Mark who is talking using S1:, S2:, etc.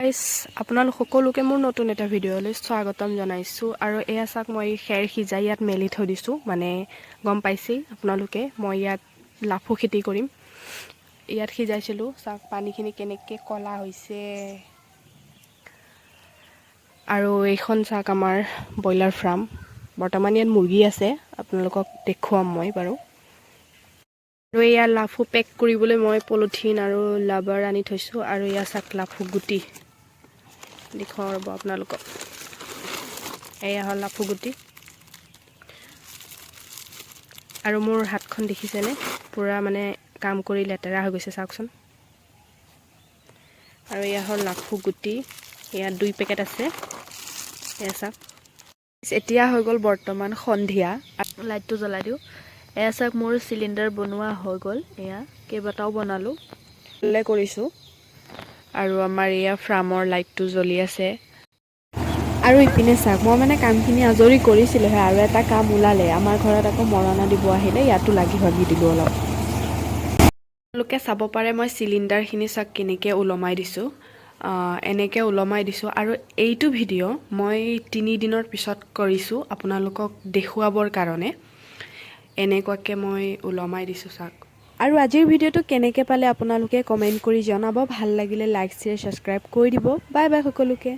S1: guys আপোনালোক সকলোকে মোৰ নতুন এটা ভিডিঅ'লৈ স্বাগতম জনাইছোঁ আৰু এয়া চাওক মই খেৰ সিজাই ইয়াত মেলি থৈ দিছোঁ মানে গম পাইছেই আপোনালোকে মই ইয়াত লাফু খেতি কৰিম ইয়াত সিজাইছিলোঁ চাওক পানীখিনি কেনেকৈ কলা হৈছে আৰু এইখন চাওক আমাৰ ব্ৰইলাৰ ফাৰ্ম বৰ্তমান ইয়াত মুৰ্গী আছে আপোনালোকক দেখুৱাম মই বাৰু আৰু এয়া লাফু পেক কৰিবলৈ মই পলিথিন আৰু লাবাৰ আনি থৈছোঁ আৰু এয়া চাওক লাফু গুটি দেখুৱাওঁ ৰ'ব আপোনালোকক এয়া হ'ল লাফু গুটি আৰু মোৰ হাতখন দেখিছেনে পুৰা মানে কাম কৰি লেতেৰা হৈ গৈছে চাওকচোন আৰু এয়া হ'ল লাফু গুটি ইয়াত 2 পেকেট আছে এয়া চাওক এতিয়া হৈ গ'ল বৰ্তমান সন্ধিয়া লাইটটো জ্বলাই দিওঁ এয়া চাওক মোৰ চিলিণ্ডাৰ বনোৱা হৈ গ'ল এয়া কেইবাটাও বনালোঁ কৰিছোঁ আৰু আমাৰ এয়া ফাৰ্মৰ লাইটটো জ্বলি আছে আৰু ইপিনে চাওক মই মানে কামখিনি আজৰি কৰিছিলোঁহে আৰু এটা কাম ওলালে আমাৰ ঘৰত আকৌ মৰণা দিব আহিলে ইয়াতো লাগি ভাগি দিলোঁ অলপ আপোনালোকে চাব পাৰে মই চিলিণ্ডাৰখিনি চাওক কেনেকৈ ওলমাই দিছোঁ এনেকৈ ওলমাই দিছোঁ আৰু এইটো ভিডিঅ' মই 3 দিনৰ পিছত কৰিছোঁ আপোনালোকক দেখুৱাবৰ কাৰণে এনেকুৱাকৈ মই ওলমাই দিছোঁ চাওক আৰু আজিৰ ভিডিঅ'টো কেনেকৈ পালে আপোনালোকে কমেণ্ট কৰি জনাব ভাল লাগিলে লাইক শ্বেয়াৰ ছাবস্ক্ৰাইব কৰি দিব বাই বাই সকলোকে